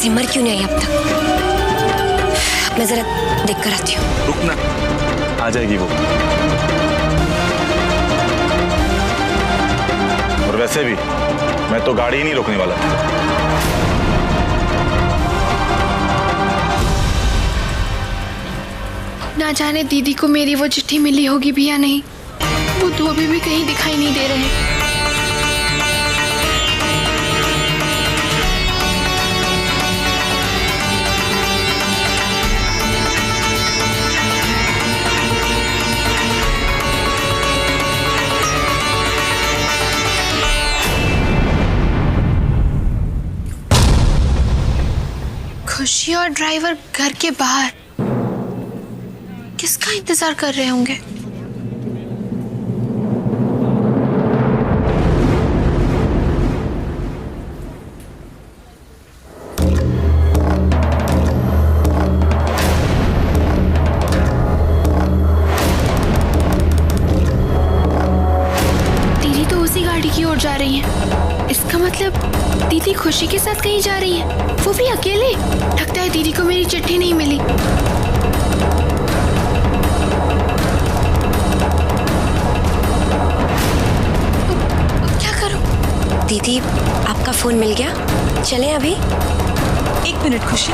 सिमर क्यों नहीं आई अब तक? मैं जरा देख कर आती हूँ। रुक ना, आ जाएगी वो। और वैसे भी मैं तो गाड़ी ही नहीं रोकने वाला। ना जाने दीदी को मेरी वो चिट्ठी मिली होगी भी या नहीं। वो धोबी भी कहीं दिखाई नहीं दे रहे। खुशी और ड्राइवर घर के बाहर किसका इंतजार कर रहे होंगे? दीदी तो उसी गाड़ी की ओर जा रही है। इसका मतलब दीदी खुशी के साथ कहीं जा रही है, वो भी अकेले। लगता है दीदी को मेरी चिट्ठी नहीं मिली। दीदी आपका फोन मिल गया? चलें अभी? 1 मिनट खुशी,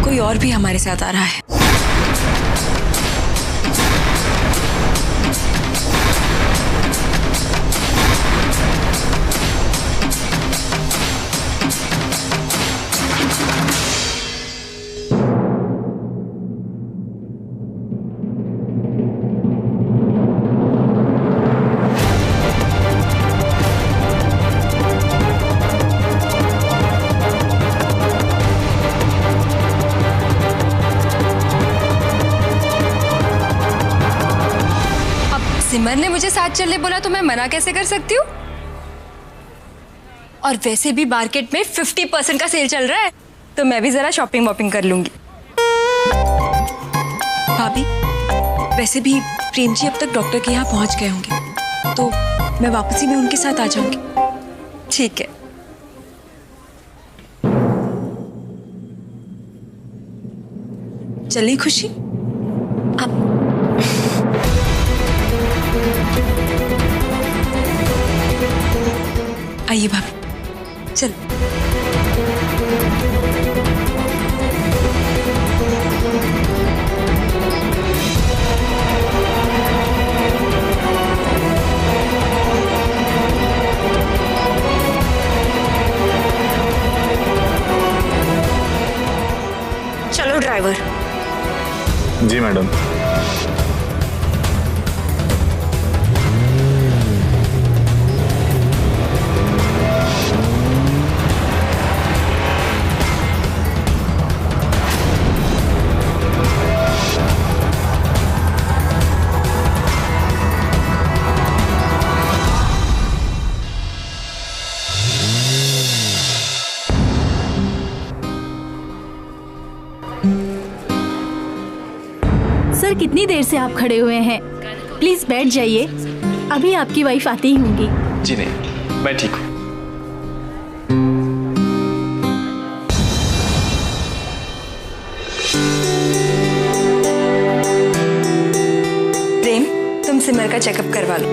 कोई और भी हमारे साथ आ रहा है। सिमर ने मुझे साथ चलने बोला तो मैं मना कैसे कर सकती हूँ? और वैसे भी मार्केट में 50% का सेल चल रहा है, तो मैं भी जरा शॉपिंग वॉपिंग कर लूंगी। भाभी, वैसे भी प्रेम जी अब तक डॉक्टर के यहाँ पहुंच गए होंगे, तो मैं वापसी में उनके साथ आ जाऊंगी। ठीक है। चलिए खुशी। अब आइए भाभी, चल। चलो ड्राइवर। जी मैडम। सर, कितनी देर से आप खड़े हुए हैं? प्लीज बैठ जाइए, अभी आपकी वाइफ आती ही होंगी। जी नहीं, मैं ठीक हूँ। प्रेम, तुम सिमर का चेकअप करवा लो।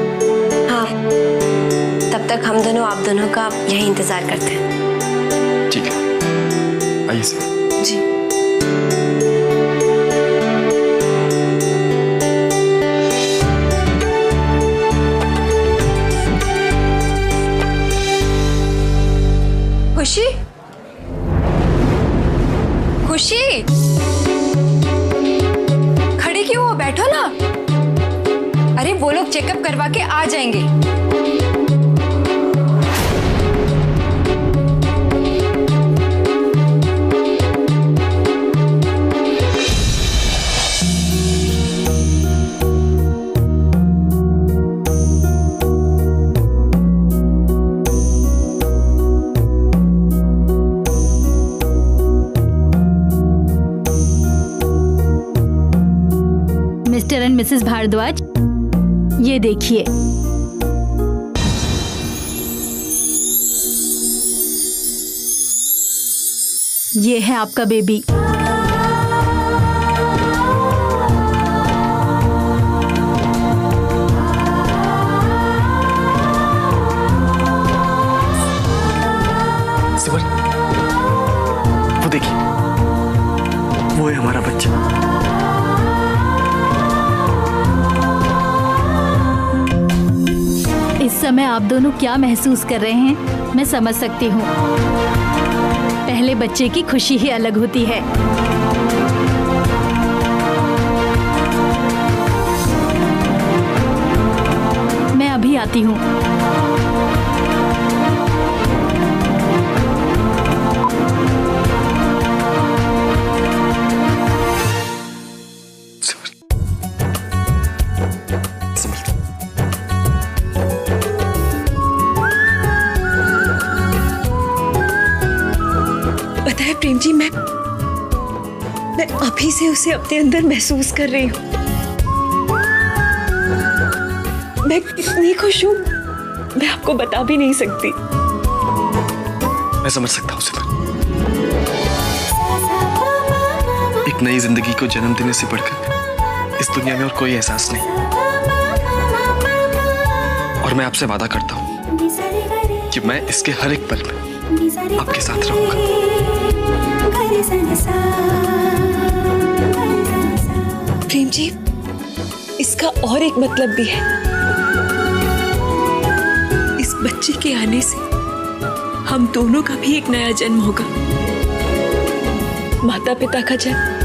हाँ, तब तक हम दोनों आप दोनों का यही इंतजार करते हैं। ठीक है, आइए सर। जी। खुशी, खुशी, खड़े क्यों हो? बैठो ना। अरे वो लोग चेकअप करवा के आ जाएंगे। मिस्टर एंड मिसेस भारद्वाज, ये देखिए। ये है आपका बेबी। सिमर, वो देखिए, वो है हमारा बच्चा। इस समय आप दोनों क्या महसूस कर रहे हैं मैं समझ सकती हूँ। पहले बच्चे की खुशी ही अलग होती है। मैं अभी आती हूँ। पता है प्रेम जी, मैं अभी से उसे अपने अंदर महसूस कर रही हूँ। मैं इतनी खुश हूँ, मैं आपको बता भी नहीं सकती। मैं समझ सकता हूँ सिमर। एक नई जिंदगी को जन्म देने से बढ़कर इस दुनिया में और कोई एहसास नहीं। और मैं आपसे वादा करता हूँ कि मैं इसके हर एक पल में आपके साथ रहूंगा। प्रेम जी, इसका और एक मतलब भी है। इस बच्चे के आने से हम दोनों का भी एक नया जन्म होगा, माता पिता का जन्म।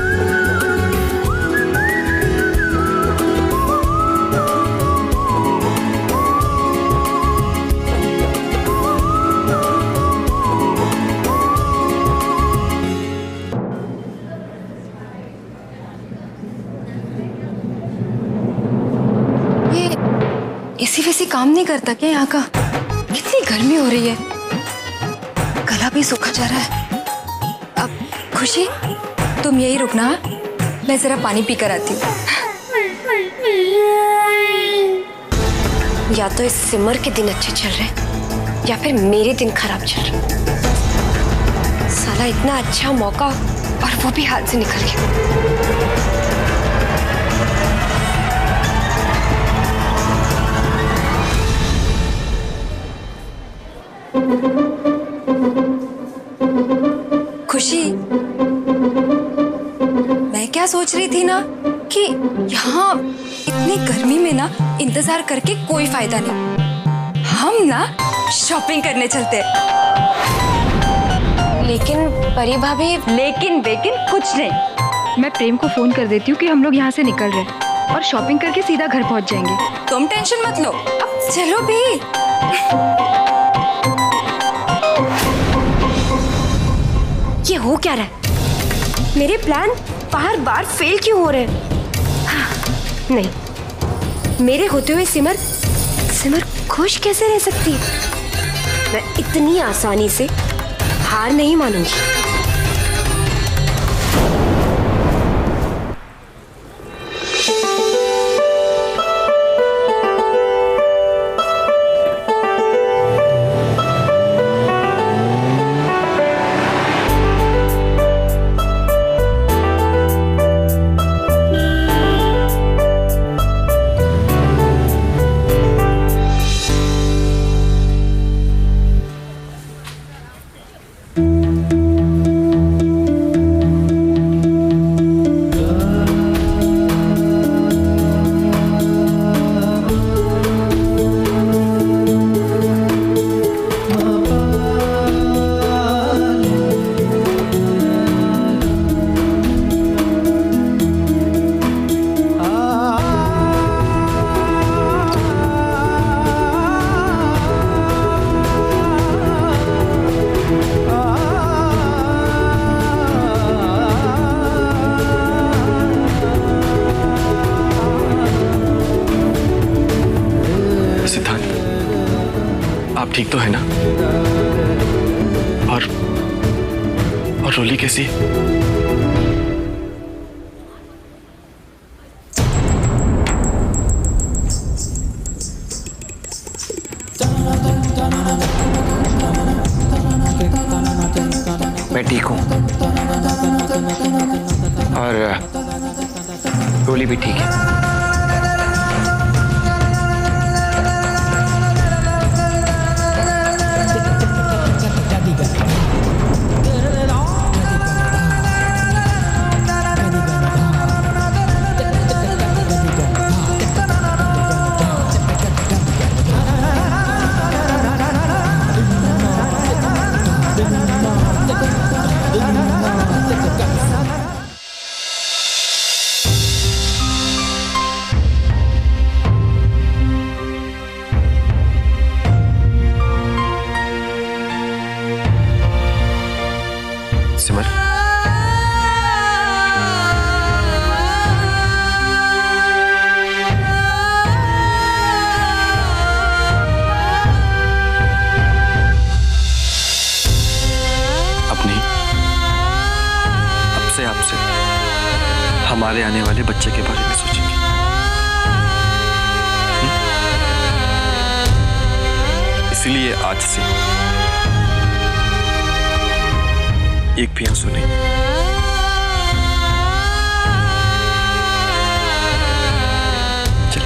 एसी वैसी काम नहीं करता क्या यहाँ का? कितनी गर्मी हो रही है, गला भी सूखा जा रहा है। अब खुशी, तुम यही रुकना, मैं जरा पानी पी कर आती हूँ। या तो इस सिमर के दिन अच्छे चल रहे या फिर मेरे दिन खराब चल रहे। साला इतना अच्छा मौका और वो भी हाथ से निकल गया। खुशी, मैं क्या सोच रही थी ना कि यहाँ इतनी गर्मी में ना इंतजार करके कोई फायदा नहीं। हम ना शॉपिंग करने चलते हैं। लेकिन परी भाभी, लेकिन कुछ नहीं। मैं प्रेम को फोन कर देती हूँ कि हम लोग यहाँ से निकल रहे हैं और शॉपिंग करके सीधा घर पहुँच जाएंगे। तुम टेंशन मत लो, अब चलो भी। ये हो क्या रहा है? मेरे प्लान बार बार फेल क्यों हो रहे हैं? हाँ, नहीं, मेरे होते हुए सिमर खुश कैसे रह सकती है? मैं इतनी आसानी से हार नहीं मानूंगी। आप ठीक तो है ना? और रोली कैसी? मैं ठीक हूँ। और रोली भी ठीक है। सिमर, अपनी अब से आपसे हमारे आने वाले बच्चे के बारे में सोचेंगे। इसलिए आज से एक भी आंसू नहीं। चल।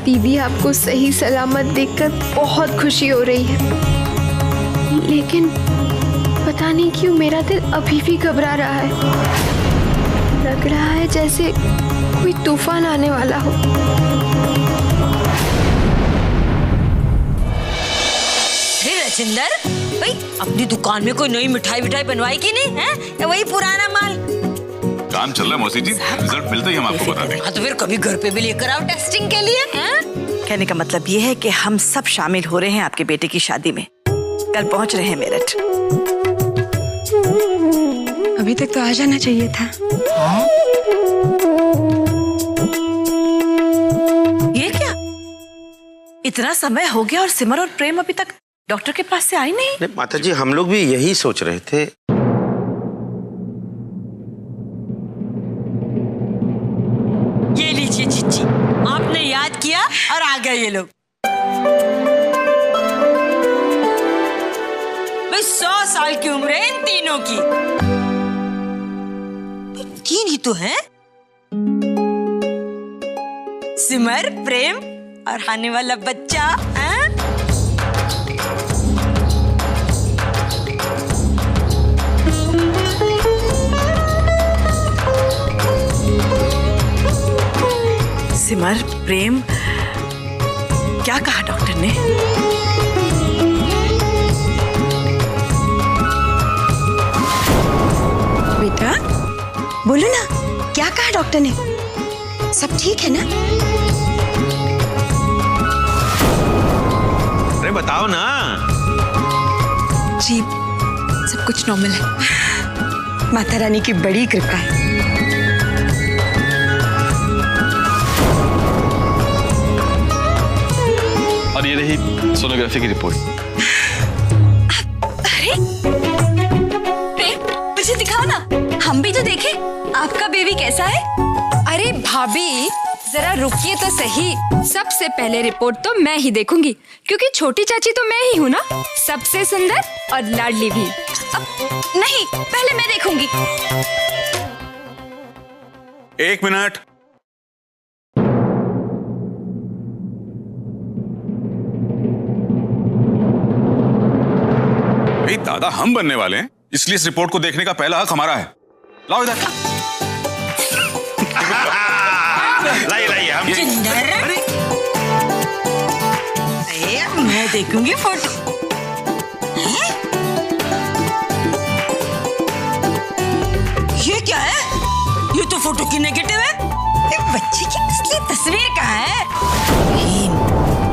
दीदी आपको सही सलामत देखकर बहुत खुशी हो रही है, लेकिन पता नहीं क्यों मेरा दिल अभी भी घबरा रहा है। लग रहा है जैसे कोई तूफान आने वाला हो। अरे रजिंदर भाई, अपनी दुकान में कोई नई मिठाई बनवाई की नहीं है, या वही पुराना माल? काम चल रहा है मौसी जी, रिजल्ट मिलते ही हम आपको बता देंगे। हाँ तो फिर कभी घर पे भी लेकर आओ टेस्टिंग के लिए। कहने का मतलब ये है कि हम सब शामिल हो रहे हैं आपके बेटे की शादी में। कल पहुंच रहे हैं मेरठ। अभी तक तो आ जाना चाहिए था। ये क्या, इतना समय हो गया और सिमर और प्रेम अभी तक डॉक्टर के पास से आई नहीं? माता जी, हम लोग भी यही सोच रहे थे। ये लीजिए चिट्ठी, आपने याद किया और आ गए ये लोग। भाई 100 साल की उम्र है इन तीनों की। तीन ही तो हैं, सिमर, प्रेम और आने वाला बच्चा। सिमर, प्रेम, क्या कहा डॉक्टर ने? बेटा बोलो ना, क्या कहा डॉक्टर ने? सब ठीक है ना? अरे बताओ ना। जी सब कुछ नॉर्मल है, माता रानी की बड़ी कृपा है। और ये रही सोनोग्राफी की रिपोर्ट। अरे मुझे दिखाओ ना, हम भी तो देखें आपका बेबी कैसा है। अरे भाभी जरा रुकिए तो सही। सबसे पहले रिपोर्ट तो मैं ही देखूंगी, क्योंकि छोटी चाची तो मैं ही हूँ ना, सबसे सुंदर और लाडली भी। अब नहीं, पहले मैं देखूंगी। 1 मिनट। दादा हम बनने वाले हैं, इसलिए इस रिपोर्ट को देखने का पहला हक हमारा है। लाओ इधर। लाइए हम। मैं देखूंगी फोटो। ये क्या है? ये तो फोटो की नेगेटिव है। ये बच्चे की असली तस्वीर कहाँ है?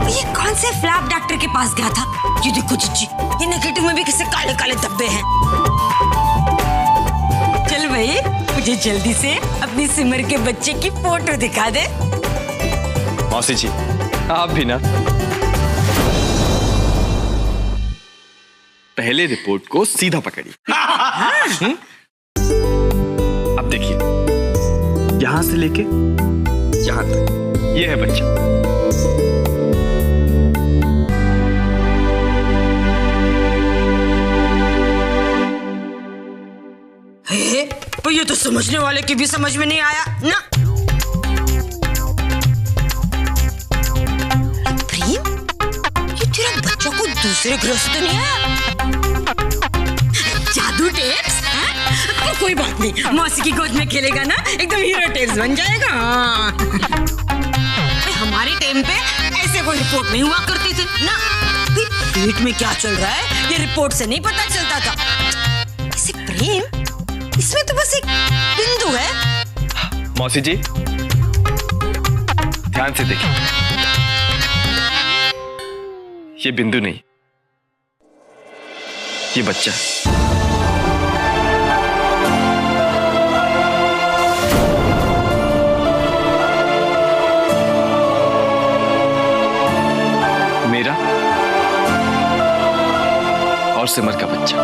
ये कौन से फ्लैप डॉक्टर के पास गया था? ये देखो जीजी, ये नेगेटिव में भी किसे काले काले धब्बे हैं। चल भाई, मुझे जल्दी से अपनी सिमर के बच्चे की फोटो दिखा दे। मौसी जी, आप भी ना पहले रिपोर्ट को सीधा पकड़िए। अब देखिए, यहां से लेके यहां तक ये है बच्चा। तो ये तो समझने वाले की भी समझ में नहीं आया ना। प्रेम, ये तेरा बच्चा को दूसरे ग्रह से तो नहीं आया? जादू टेप्स? तो कोई बात नहीं, मौसी की गोद में खेलेगा ना, एकदम हीरो टेप्स बन जाएगा। हमारे टाइम पे ऐसे कोई रिपोर्ट नहीं हुआ करती थी ना। पेट में क्या चल रहा है ये रिपोर्ट से नहीं पता चलता था। इसे प्रेम, इसमें तो बस एक बिंदु है। मौसी जी, ध्यान से देखिए, ये बिंदु नहीं, ये बच्चा। मेरा और सिमर का बच्चा।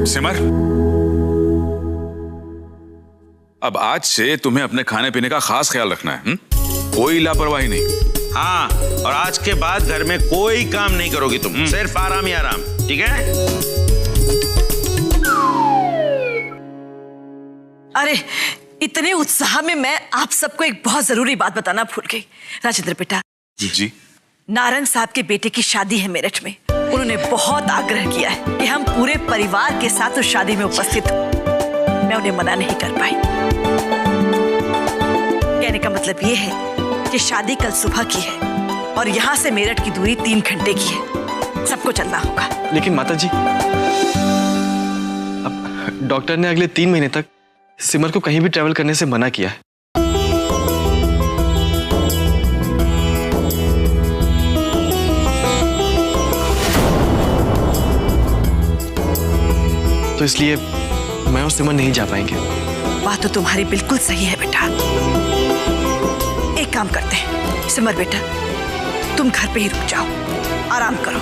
सिमर, अब आज से तुम्हें अपने खाने पीने का खास ख्याल रखना है। कोई लापरवाही नहीं। हाँ, और आज के बाद घर में कोई काम नहीं करोगी तुम, सिर्फ आराम ही आराम, ठीक है? अरे, इतने उत्साह में मैं आप सबको एक बहुत जरूरी बात बताना भूल गई। राजेंद्र बेटा जी, नारंग साहब के बेटे की शादी है मेरठ में। उन्होंने बहुत आग्रह किया है कि हम पूरे परिवार के साथ उस शादी में उपस्थित हो। मैं उन्हें मना नहीं कर पाई। कहने का मतलब ये है कि शादी कल सुबह की है और यहाँ से मेरठ की दूरी 3 घंटे की है। सबको चलना होगा। लेकिन माता जी, अब डॉक्टर ने अगले 3 महीने तक सिमर को कहीं भी ट्रैवल करने से मना किया है। तो इसलिए मैं और सिमर नहीं जा पाएंगे। बात तो तुम्हारी बिल्कुल सही है बेटा। एक काम करते हैं, सिमर बेटा तुम घर पे ही रुक जाओ, आराम करो।